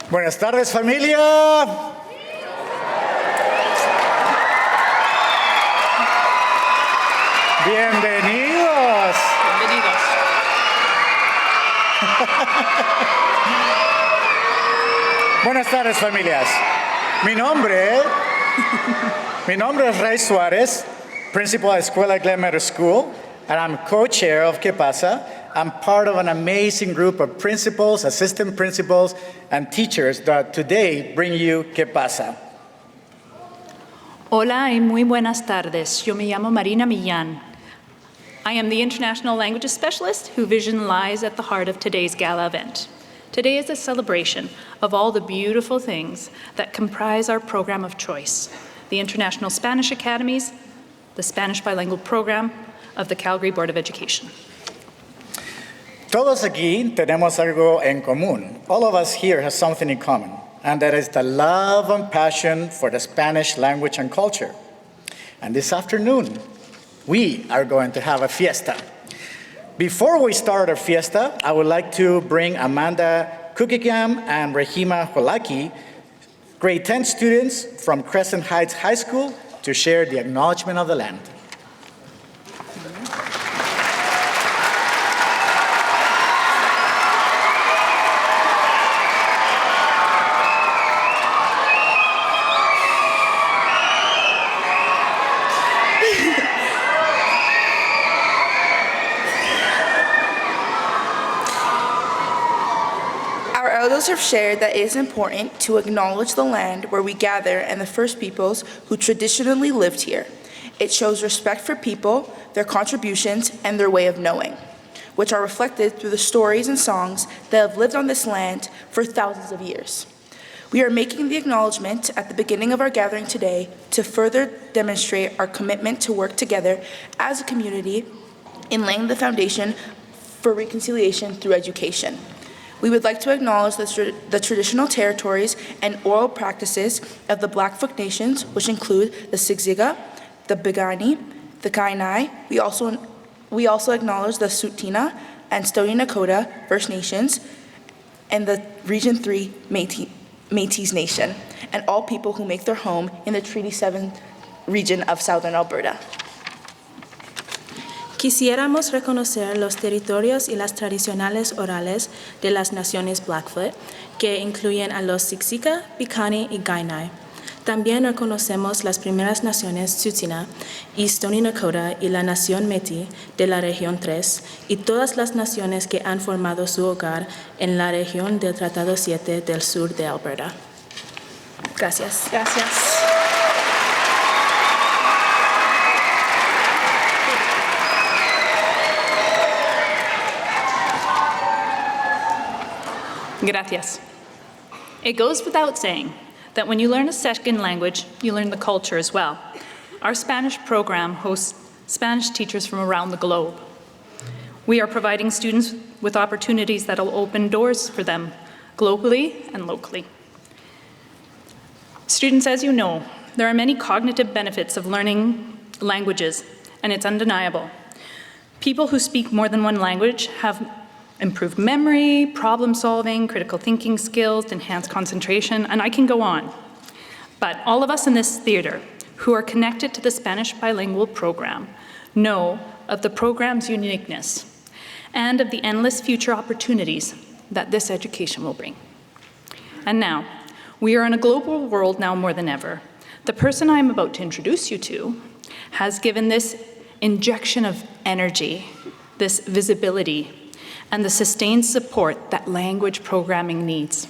Buenas tardes, familia. Bienvenidos. Bienvenidos. Buenas tardes, familias. Mi nombre es Ray Suárez, principal at Escuela Glen Middle School, and I'm co-chair of ¿Qué Pasa? I'm part of an amazing group of principals, assistant principals, and teachers that today bring you ¿Qué Pasa? Hola y muy buenas tardes. Yo me llamo Marina Millán. I am the International Languages Specialist whose vision lies at the heart of today's gala event. Today is a celebration of all the beautiful things that comprise our program of choice, the International Spanish Academies, the Spanish Bilingual Program of the Calgary Board of Education. Todos aquí tenemos algo en común. All of us here have something in common, and that is the love and passion for the Spanish language and culture. And this afternoon, we are going to have a fiesta. Before we start our fiesta, I would like to bring Amanda Kukikam and Rahima Holaki, grade 10 students from Crescent Heights High School, to share the acknowledgement of the land. Our elders have shared that it is important to acknowledge the land where we gather and the first peoples who traditionally lived here. It shows respect for people, their contributions, and their way of knowing, which are reflected through the stories and songs that have lived on this land for thousands of years. We are making the acknowledgement at the beginning of our gathering today to further demonstrate our commitment to work together as a community in laying the foundation for reconciliation through education. We would like to acknowledge the traditional territories and oral practices of the Blackfoot Nations, which include the Siksika, the Piikani, the Kainai. We also acknowledge the Tsuut'ina and Stoney Nakoda First Nations and the Region 3 Métis Nation, and all people who make their home in the Treaty 7 region of Southern Alberta. Quisiéramos reconocer los territorios y las tradiciones orales de las naciones Blackfoot, que incluyen a los Siksika, Piikani y Kainai. También reconocemos las primeras naciones Tsuut'ina y Stoney Nakoda y la nación Métis de la región 3 y todas las naciones que han formado su hogar en la región del Tratado 7 del sur de Alberta. Gracias. Gracias. Gracias. It goes without saying that when you learn a second language, you learn the culture as well. Our Spanish program hosts Spanish teachers from around the globe. We are providing students with opportunities that will open doors for them globally and locally. Students, as you know, there are many cognitive benefits of learning languages, and it's undeniable. People who speak more than one language have improved memory, problem solving, critical thinking skills, enhanced concentration, and I can go on. But all of us in this theater who are connected to the Spanish bilingual program know of the program's uniqueness and of the endless future opportunities that this education will bring. And now, we are in a global world now more than ever. The person I'm about to introduce you to has given this injection of energy, this visibility, and the sustained support that language programming needs.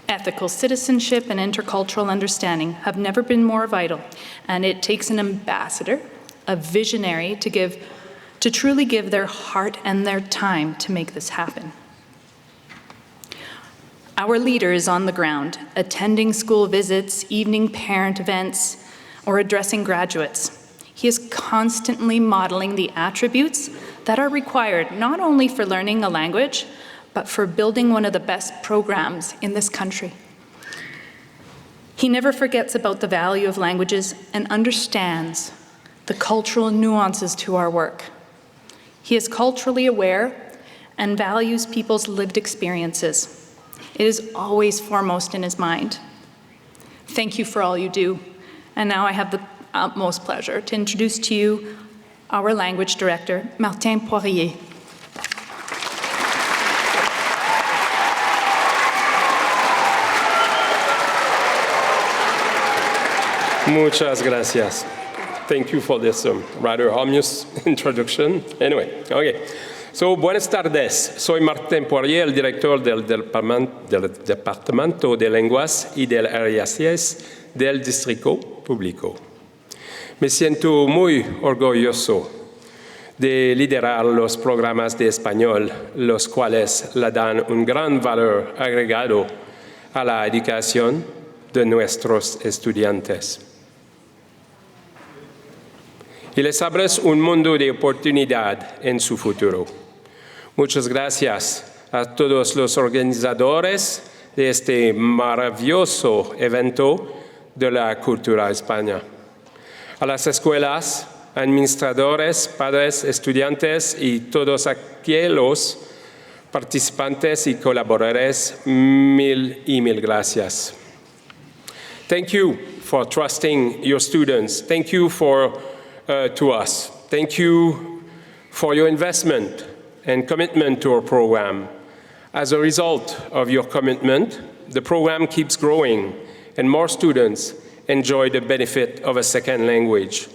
Ethical citizenship and intercultural understanding have never been more vital, and it takes an ambassador, a visionary, to truly give their heart and their time to make this happen. Our leader is on the ground, attending school visits, evening parent events, or addressing graduates. He is constantly modeling the attributes that are required not only for learning a language, but for building one of the best programs in this country. He never forgets about the value of languages and understands the cultural nuances to our work. He is culturally aware and values people's lived experiences. It is always foremost in his mind. Thank you for all you do. And now I have the utmost pleasure to introduce to you our language director, Martin Poirier. Muchas gracias. Thank you for this rather ominous introduction. Anyway, okay. So, buenas tardes. Soy Martín Poirier, el director del Departamento de Lenguas y de Raíces del Distrito Público. Me siento muy orgulloso de liderar los programas de español, los cuales le dan un gran valor agregado a la educación de nuestros estudiantes. Y les abres un mundo de oportunidad en su futuro. Muchas gracias a todos los organizadores de este maravilloso evento de la cultura hispana. A las escuelas, administradores, padres, estudiantes y todos aquellos participantes y colaboradores, mil gracias. Thank you for trusting your students. Thank you to us. Thank you for your investment and commitment to our program. As a result of your commitment, the program keeps growing and more students enjoy the benefit of a second language.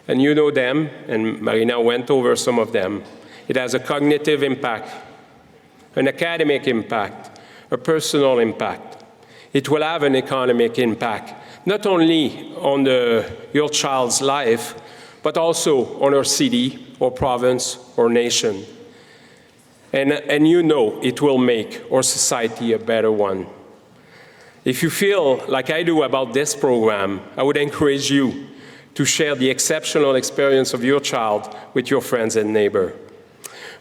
And you know them, and Marina went over some of them. It has a cognitive impact, an academic impact, a personal impact. It will have an economic impact, not only on your child's life, but also on our city, or province, or nation. And you know it will make our society a better one. If you feel like I do about this program, I would encourage you to share the exceptional experience of your child with your friends and neighbors.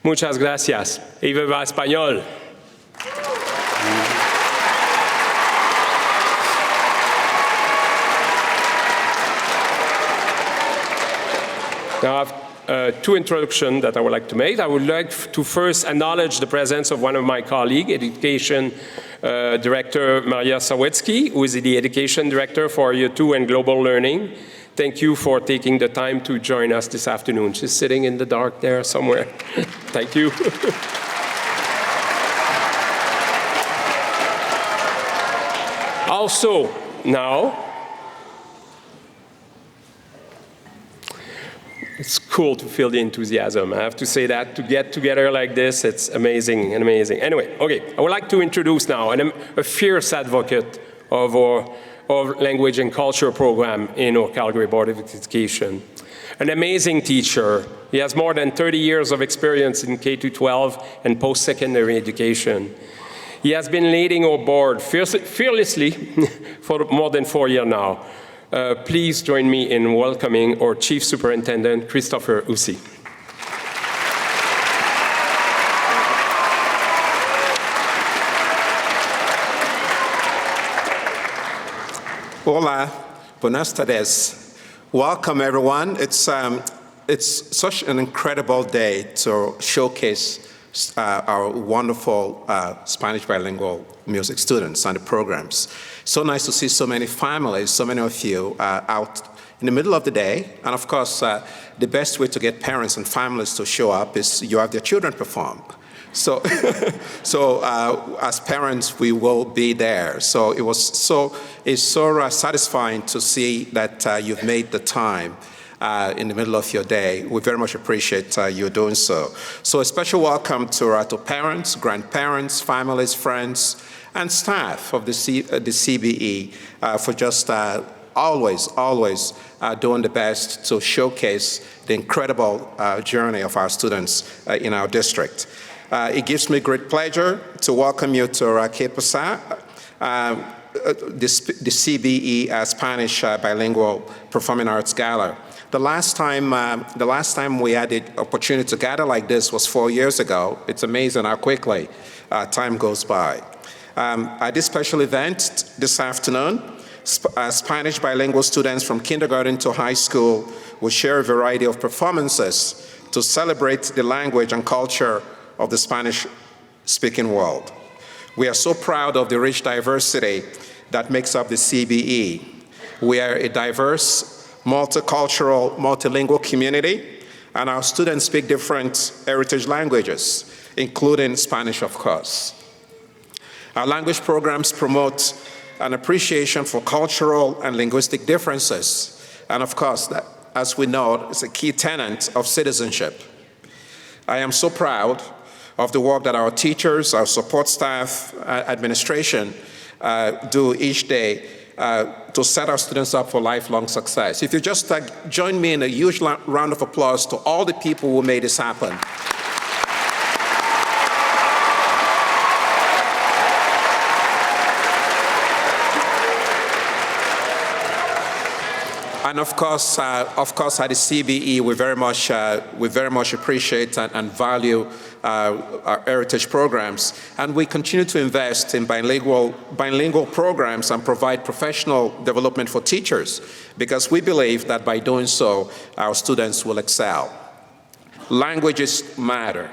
Muchas gracias. Y viva español. Now, I have two introductions that I would like to make. I would like to first acknowledge the presence of one of my colleagues, Education Director Maria Sawicki, who is the Education Director for Year 2 and Global Learning. Thank you for taking the time to join us this afternoon. She's sitting in the dark there somewhere. Thank you. Also, now, it's cool to feel the enthusiasm. I have to say that to get together like this, it's amazing and amazing. Anyway, okay, I would like to introduce now a fierce advocate of our language and culture program in our Calgary Board of Education. An amazing teacher. He has more than 30 years of experience in K-12 and post-secondary education. He has been leading our board fearlessly for more than 4 years now. Please join me in welcoming our Chief Superintendent, Christopher Ussi. Hola, buenas tardes. Welcome, everyone. It's such an incredible day to showcase our wonderful Spanish bilingual music students and the programs. So nice to see so many families, so many of you out in the middle of the day. And of course, the best way to get parents and families to show up is you have their children perform. So, as parents, we will be there. So it's so satisfying to see that you've made the time in the middle of your day. We very much appreciate you doing so. So a special welcome to parents, grandparents, families, friends, and staff of the CBE for just always doing the best to showcase the incredible journey of our students in our district. It gives me great pleasure to welcome you to Pasa, the CBE Spanish Bilingual Performing Arts Gala. The last time we had the opportunity to gather like this was 4 years ago. It's amazing how quickly time goes by. At this special event this afternoon, Spanish bilingual students from kindergarten to high school will share a variety of performances to celebrate the language and culture of the Spanish-speaking world. We are so proud of the rich diversity that makes up the CBE. We are a diverse, multicultural, multilingual community, and our students speak different heritage languages, including Spanish, of course. Our language programs promote an appreciation for cultural and linguistic differences, and of course, that, as we know, is a key tenet of citizenship. I am so proud of the work that our teachers, our support staff, administration do each day to set our students up for lifelong success. If you just join me in a huge round of applause to all the people who made this happen. And of course, at the CBE, we very much appreciate and value our heritage programs, and we continue to invest in bilingual programs and provide professional development for teachers, because we believe that by doing so, our students will excel. Languages matter.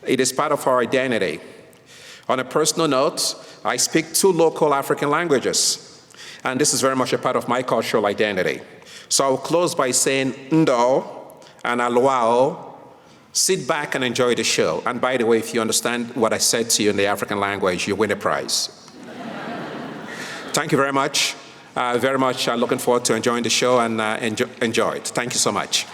It is part of our identity. On a personal note, I speak 2 local African languages, and this is very much a part of my cultural identity. So I'll close by saying Ndo and Aluao. Sit back and enjoy the show. And by the way, if you understand what I said to you in the African language, you win a prize. Thank you very much. Looking forward to enjoying the show and enjoy it. Thank you so much.